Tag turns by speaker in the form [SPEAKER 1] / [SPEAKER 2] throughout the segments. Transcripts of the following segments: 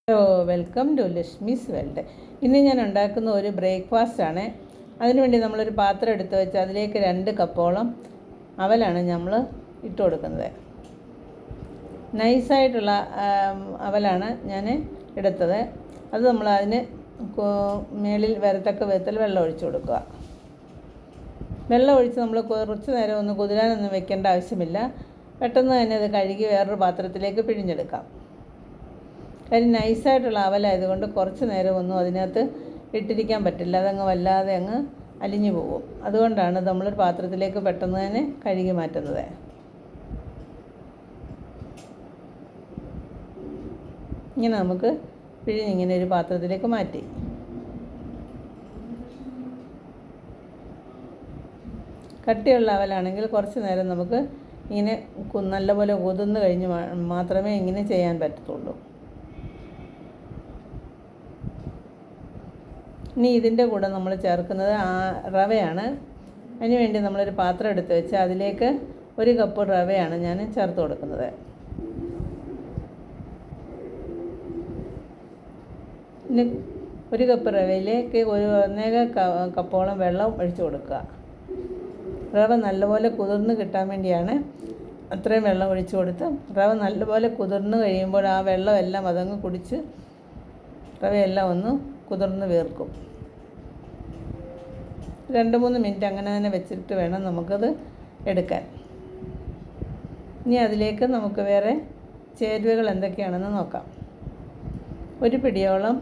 [SPEAKER 1] Hello, welcome to Lakshmi's world. ഇന്ന് ഞാൻ ഉണ്ടാക്കുന്ന ഒരു ബ്രേക്ക്ഫാസ്റ്റാണ്. അതിനുവേണ്ടി നമ്മളൊരു പാത്രം എടുത്ത് വെച്ച് അതിലേക്ക് 2 കപ്പോളം അവലാണ് നമ്മൾ ഇട്ട് കൊടുക്കുന്നത്. നൈസായിട്ടുള്ള അവലാണ് ഞാൻ എടുത്തത്. അത് നമ്മൾ അതിന് മേളിൽ വരത്തക്ക വിധത്തിൽ വെള്ളം ഒഴിച്ചു കൊടുക്കുക. വെള്ളം ഒഴിച്ച് നമ്മൾ കുറച്ച് നേരം ഒന്ന് കുതിരാനൊന്നും വെക്കേണ്ട ആവശ്യമില്ല. പെട്ടെന്ന് തന്നെ അത് കഴുകി വേറൊരു പാത്രത്തിലേക്ക് പിഴിഞ്ഞെടുക്കാം. കാര്യം നൈസായിട്ടുള്ള അവലായതുകൊണ്ട് കുറച്ച് നേരമൊന്നും അതിനകത്ത് ഇട്ടിരിക്കാൻ പറ്റില്ല. അതങ്ങ് വല്ലാതെ അങ്ങ് അലിഞ്ഞു പോകും. അതുകൊണ്ടാണ് നമ്മളൊരു പാത്രത്തിലേക്ക് പെട്ടെന്ന് തന്നെ കഴുകി മാറ്റുന്നത്. ഇങ്ങനെ നമുക്ക് പിഴിഞ്ഞിങ്ങനെ ഒരു പാത്രത്തിലേക്ക് മാറ്റി കട്ടിയുള്ള അവലാണെങ്കിൽ കുറച്ച് നേരം നമുക്ക് ഇങ്ങനെ നല്ലപോലെ കുതിർന്ന് കഴിഞ്ഞ് മാത്രമേ ഇങ്ങനെ ചെയ്യാൻ പറ്റത്തുള്ളൂ. ഇനി ഇതിൻ്റെ കൂടെ നമ്മൾ ചേർക്കുന്നത് റവയാണ്. അതിനുവേണ്ടി നമ്മളൊരു പാത്രം എടുത്ത് വെച്ച് അതിലേക്ക് 1 കപ്പ് റവയാണ് ഞാൻ ചേർത്ത് കൊടുക്കുന്നത്. ഇനി 1 കപ്പ് റവയിലേക്ക് 1.5 കപ്പോളം വെള്ളം ഒഴിച്ചു കൊടുക്കുക. റവ നല്ലപോലെ കുതിർന്ന് കിട്ടാൻ വേണ്ടിയാണ് അത്രയും വെള്ളം ഒഴിച്ചു കൊടുത്ത്. റവ നല്ലപോലെ കുതിർന്ന് കഴിയുമ്പോൾ ആ വെള്ളമെല്ലാം അതങ്ങ് കുടിച്ച് റവയെല്ലാം ഒന്ന് കുതിർന്ന് വീർക്കും. 2-3 മിനിറ്റ് അങ്ങനെ തന്നെ വെച്ചിട്ട് വേണം നമുക്കത് എടുക്കാൻ. ഇനി അതിലേക്ക് നമുക്ക് വേറെ ചേരുവകൾ എന്തൊക്കെയാണെന്ന് നോക്കാം. 1 പിടിയോളം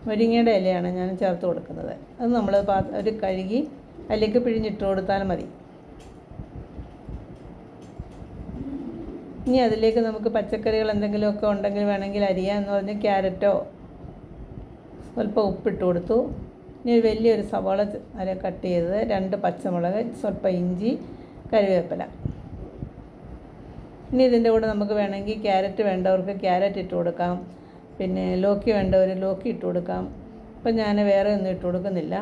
[SPEAKER 1] മുരിങ്ങയുടെ ഇലയാണ് ഞാൻ ചേർത്ത് കൊടുക്കുന്നത്. അത് നമ്മൾ ഒരു കഴുകി അതിലേക്ക് പിഴിഞ്ഞിട്ട് കൊടുത്താൽ മതി. ഇനി അതിലേക്ക് നമുക്ക് പച്ചക്കറികൾ എന്തെങ്കിലുമൊക്കെ ഉണ്ടെങ്കിൽ വേണമെങ്കിൽ അരിയാന്ന് പറഞ്ഞ് ക്യാരറ്റോ സ്വല്പം ഉപ്പിട്ട് കൊടുത്തു. ഇനി വലിയൊരു സവാള കട്ട് ചെയ്തത്, 2 പച്ചമുളക്, സ്വല്പം ഇഞ്ചി, കറിവേപ്പില. ഇനി ഇതിൻ്റെ കൂടെ നമുക്ക് വേണമെങ്കിൽ ക്യാരറ്റ് വേണ്ടവർക്ക് ക്യാരറ്റ് ഇട്ട് കൊടുക്കാം. പിന്നെ ലോക്കി വേണ്ടവർ ലോക്കി ഇട്ട് കൊടുക്കാം. ഇപ്പം ഞാൻ വേറെ ഒന്നും ഇട്ട് കൊടുക്കുന്നില്ല.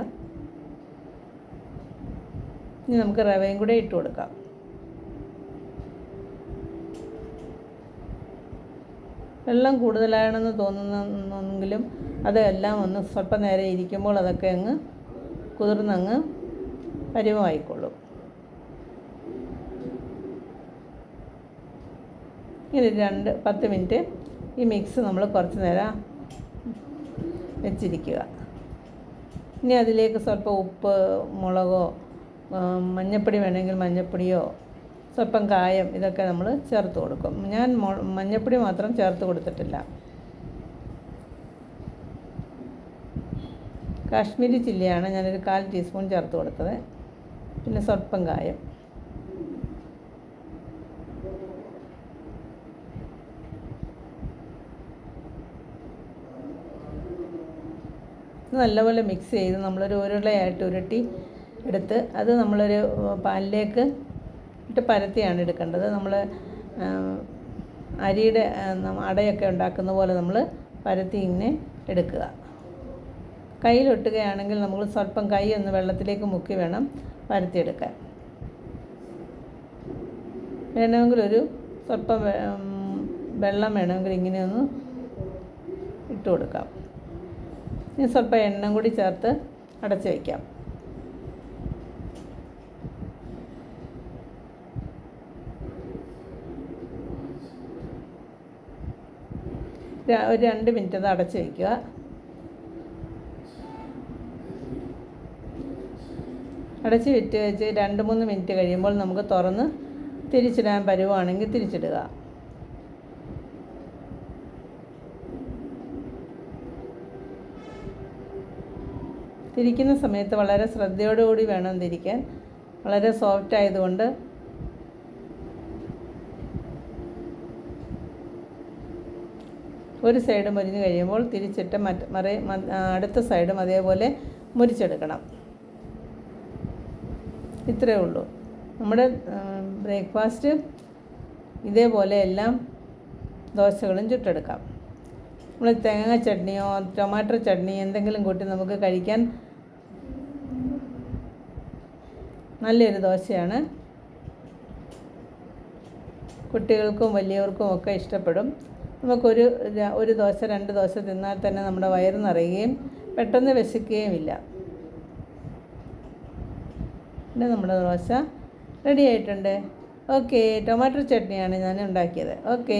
[SPEAKER 1] ഇനി നമുക്ക് റവയും കൂടെ ഇട്ട് കൊടുക്കാം. വെള്ളം കൂടുതലാണെന്ന് തോന്നുന്നെങ്കിലും അതെല്ലാം ഒന്ന് സ്വല്പം നേരം ഇരിക്കുമ്പോൾ അതൊക്കെ അങ്ങ് കുതിർന്നങ്ങ് പരുവമായിക്കൊള്ളും. ഇനി 10 മിനിറ്റ് ഈ മിക്സ് നമ്മൾ കുറച്ച് നേരം വെച്ചിരിക്കുക. ഇനി അതിലേക്ക് സ്വല്പം ഉപ്പ്, മുളകോ, മഞ്ഞൾപ്പൊടി വേണമെങ്കിൽ മഞ്ഞൾപ്പൊടിയോ, സ്വല്പം കായം, ഇതൊക്കെ നമ്മൾ ചേർത്ത് കൊടുക്കും. ഞാൻ മഞ്ഞൾപ്പൊടി മാത്രം ചേർത്ത് കൊടുത്തിട്ടില്ല. കാശ്മീരി ചില്ലിയാണ് ഞാനൊരു 1/4 ടീസ്പൂൺ ചേർത്ത് കൊടുത്തത്. പിന്നെ സ്വല്പം കായം. നല്ലപോലെ മിക്സ് ചെയ്ത് നമ്മളൊരു ഉരുളയായിട്ട് ഉരുട്ടി എടുത്ത് അത് നമ്മളൊരു പാനിലേക്ക് ഇട്ട് പരത്തിയാണ് എടുക്കേണ്ടത്. നമ്മൾ അരിയുടെ അടയൊക്കെ ഉണ്ടാക്കുന്ന പോലെ നമ്മൾ പരത്തി ഇങ്ങനെ എടുക്കുക. കയ്യിലൊട്ടുകയാണെങ്കിൽ നമ്മൾ സ്വല്പം കൈ ഒന്ന് വെള്ളത്തിലേക്ക് മുക്കി വേണം പരത്തിയെടുക്കാൻ. വേണമെങ്കിൽ ഒരു സ്വല്പം വെള്ളം വേണമെങ്കിൽ ഇങ്ങനെയൊന്ന് ഇട്ട് കൊടുക്കാം. ഇനി സ്വല്പം എണ്ണ കൂടി ചേർത്ത് അടച്ച് വയ്ക്കാം. ഒരു 2 മിനിറ്റ് അത് അടച്ച് വയ്ക്കുക. അടച്ച് വെച്ച് 2-3 മിനിറ്റ് കഴിയുമ്പോൾ നമുക്ക് തുറന്ന് തിരിച്ചിടാൻ പരുവാണെങ്കിൽ തിരിച്ചിടുക. തിരിക്കുന്ന സമയത്ത് വളരെ ശ്രദ്ധയോടുകൂടി വേണം തിരിക്കാൻ. വളരെ സോഫ്റ്റ് ആയതുകൊണ്ട് ഒരു സൈഡ് മുരിഞ്ഞ് കഴിയുമ്പോൾ തിരിച്ചിട്ട് അടുത്ത സൈഡും അതേപോലെ മുരിച്ചെടുക്കണം. ഇത്രയേ ഉള്ളൂ. നമ്മുടെ ബ്രേക്ക്ഫാസ്റ്റ് ഇതേപോലെ എല്ലാം ദോശകളും ചുട്ടെടുക്കാം. നമ്മൾ തേങ്ങ ചട്നിയോ ടൊമാറ്റോ ചട്നി എന്തെങ്കിലും കൂട്ടി നമുക്ക് കഴിക്കാൻ നല്ലൊരു ദോശയാണ്. കുട്ടികൾക്കും വലിയവർക്കും ഒക്കെ ഇഷ്ടപ്പെടും. നമുക്കൊരു ഒരു ദോശ 2 ദോശ തിന്നാൽ തന്നെ നമ്മുടെ വയറ് നിറയുകയും പെട്ടെന്ന് വിശക്കുകയുമില്ല. പിന്നെ നമ്മുടെ ദോശ റെഡി ആയിട്ടുണ്ട്. ഓക്കെ, ടൊമാറ്റോ ചട്നിയാണ് ഞാൻ ഉണ്ടാക്കിയത്. ഓക്കേ.